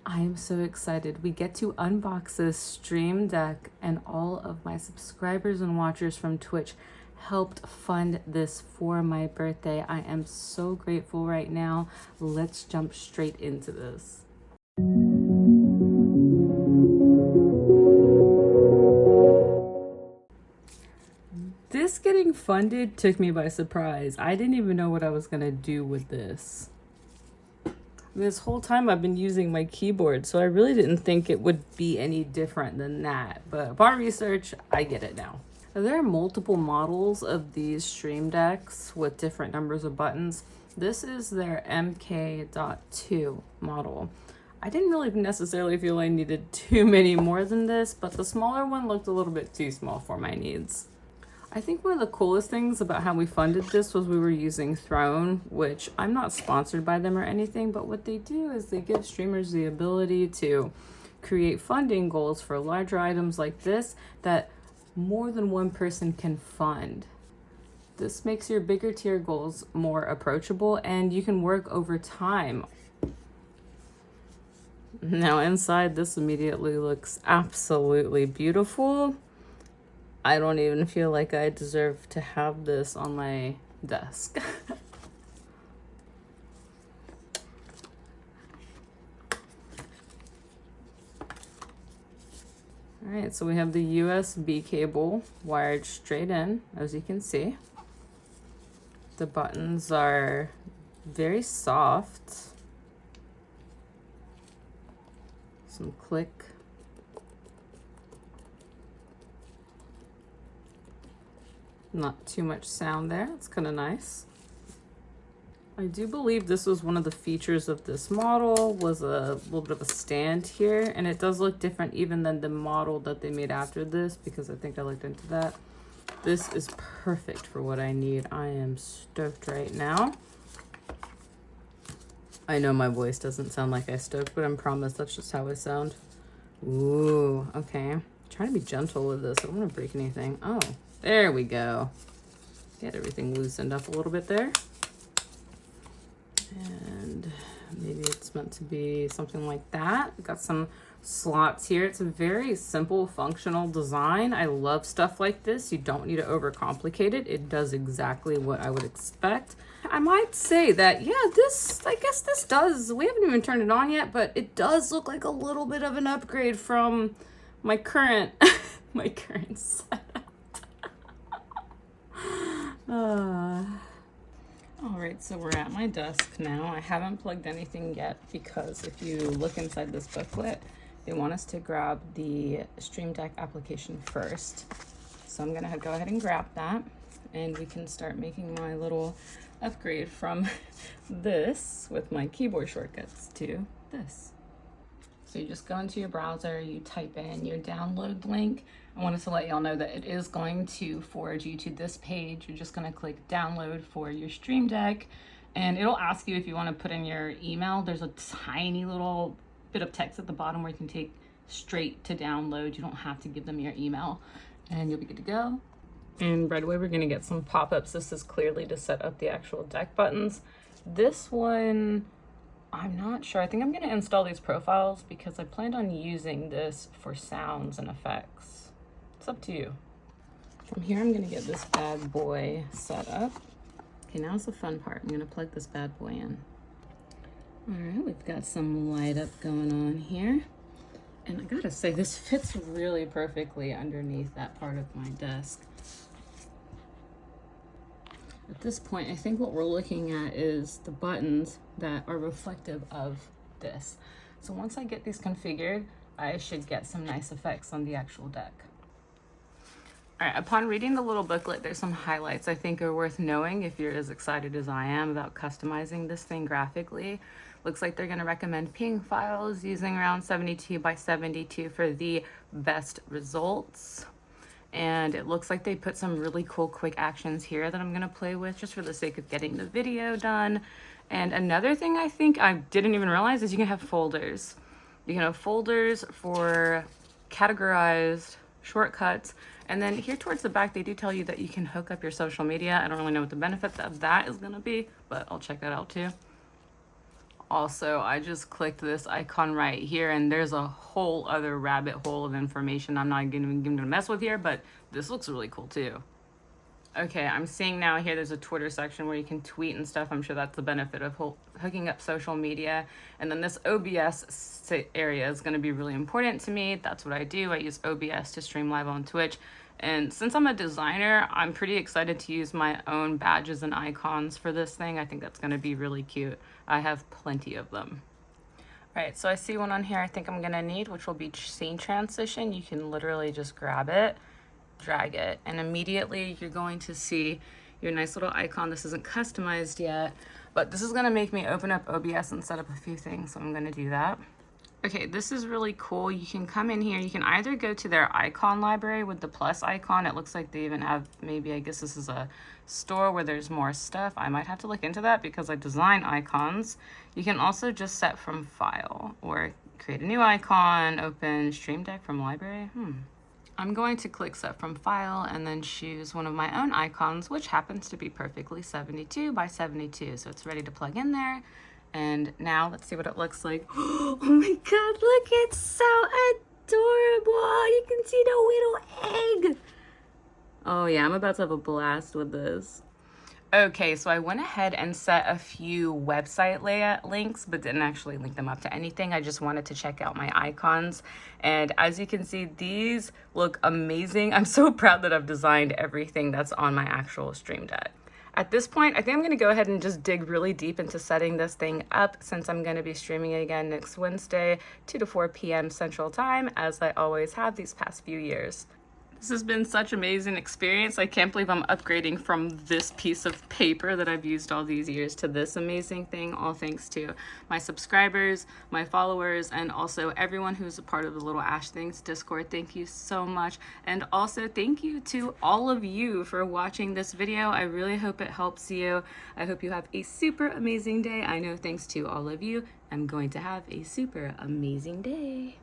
I am so excited. We get to unbox this Stream Deck, and all of my subscribers and watchers from Twitch helped fund this for my birthday. I am so grateful right now. Let's jump straight into this. This getting funded took me by surprise. I didn't even know what I was gonna do with this. This whole time I've been using my keyboard, so I really didn't think it would be any different than that. But upon research, I get it now. There are multiple models of these Stream Decks with different numbers of buttons. This is their MK.2 model. I didn't really necessarily feel I needed too many more than this, but the smaller one looked a little bit too small for my needs. I think one of the coolest things about how we funded this was we were using Throne, which I'm not sponsored by them or anything, but what they do is they give streamers the ability to create funding goals for larger items like this that more than one person can fund. This makes your bigger tier goals more approachable, and you can work over time. Now inside, this immediately looks absolutely beautiful. I don't even feel like I deserve to have this on my desk. All right, so we have the USB cable wired straight in, as you can see. The buttons are very soft. Some click. Not too much sound there. It's kind of nice. I do believe this was one of the features of this model, was a little bit of a stand here, and it does look different even than the model that they made after this, because I think I looked into that. This is perfect for what I need. I am stoked right now. I know my voice doesn't sound like I stoked, but I promise that's just how I sound. Ooh, okay. I'm trying to be gentle with this. I don't want to break anything. Oh. There we go. Get everything loosened up a little bit there. And maybe it's meant to be something like that. We've got some slots here. It's a very simple functional design. I love stuff like this. You don't need to overcomplicate it. It does exactly what I would expect. I might say that, yeah, I guess this does, we haven't even turned it on yet, but it does look like a little bit of an upgrade from my current, my current setup. All right, so we're at my desk now. I haven't plugged anything yet because if you look inside this booklet, they want us to grab the Stream Deck application first. So I'm gonna go ahead and grab that, and we can start making my little upgrade from this with my keyboard shortcuts to this. So you just go into your browser, you type in your download link. I wanted to let y'all know that it is going to forward you to this page. You're just gonna click download for your Stream Deck, and it'll ask you if you wanna put in your email. There's a tiny little bit of text at the bottom where you can take straight to download. You don't have to give them your email, and you'll be good to go. And right away, we're gonna get some pop-ups. This is clearly to set up the actual deck buttons. This one, I'm not sure. I think I'm gonna install these profiles because I planned on using this for sounds and effects. It's up to you. From here, I'm gonna get this bad boy set up. Okay, now's the fun part. I'm gonna plug this bad boy in. All right, we've got some light up going on here. And I gotta say, this fits really perfectly underneath that part of my desk. At this point, I think what we're looking at is the buttons that are reflective of this. So once I get these configured, I should get some nice effects on the actual deck. All right, upon reading the little booklet, there's some highlights I think are worth knowing if you're as excited as I am about customizing this thing graphically. Looks like they're gonna recommend ping files using around 72 by 72 for the best results. And it looks like they put some really cool quick actions here that I'm gonna play with just for the sake of getting the video done. And another thing I think I didn't even realize is you can have folders. You can have folders for categorized shortcuts. And then here towards the back, they do tell you that you can hook up your social media. I don't really know what the benefit of that is gonna be, but I'll check that out too. Also, I just clicked this icon right here and there's a whole other rabbit hole of information I'm not gonna mess with here, but this looks really cool too. Okay, I'm seeing now here there's a Twitter section where you can tweet and stuff. I'm sure that's the benefit of hooking up social media. And then this OBS area is going to be really important to me. That's what I do. I use OBS to stream live on Twitch. And since I'm a designer, I'm pretty excited to use my own badges and icons for this thing. I think that's going to be really cute. I have plenty of them. All right, so I see one on here I think I'm going to need, which will be scene transition. You can literally just grab it, drag it, and immediately you're going to see your nice little icon. This isn't customized yet, but this is going to make me open up OBS and set up a few things, so I'm going to do that. Okay, this is really cool. You can come in here, you can either go to their icon library with the plus icon. It looks like they even have, maybe I guess this is a store where there's more stuff. I might have to look into that because I design icons. You can also just set from file or create a new icon, open Stream Deck from library. I'm going to click set from file and then choose one of my own icons, which happens to be perfectly 72 by 72. So it's ready to plug in there. And now let's see what it looks like. Oh my God, look, it's so adorable. You can see the little egg. Oh yeah, I'm about to have a blast with this. Okay, so I went ahead and set a few website layout links, but didn't actually link them up to anything. I just wanted to check out my icons. And as you can see, these look amazing. I'm so proud that I've designed everything that's on my actual Stream Deck. At this point, I think I'm going to go ahead and just dig really deep into setting this thing up since I'm going to be streaming again next Wednesday, 2 to 4 p.m. Central Time, as I always have these past few years. This has been such an amazing experience. I can't believe I'm upgrading from this piece of paper that I've used all these years to this amazing thing, all thanks to my subscribers, my followers, and also everyone who's a part of the Little Ash Things Discord. Thank you so much. And also thank you to all of you for watching this video. I really hope it helps you. I hope you have a super amazing day. I know thanks to all of you, I'm going to have a super amazing day.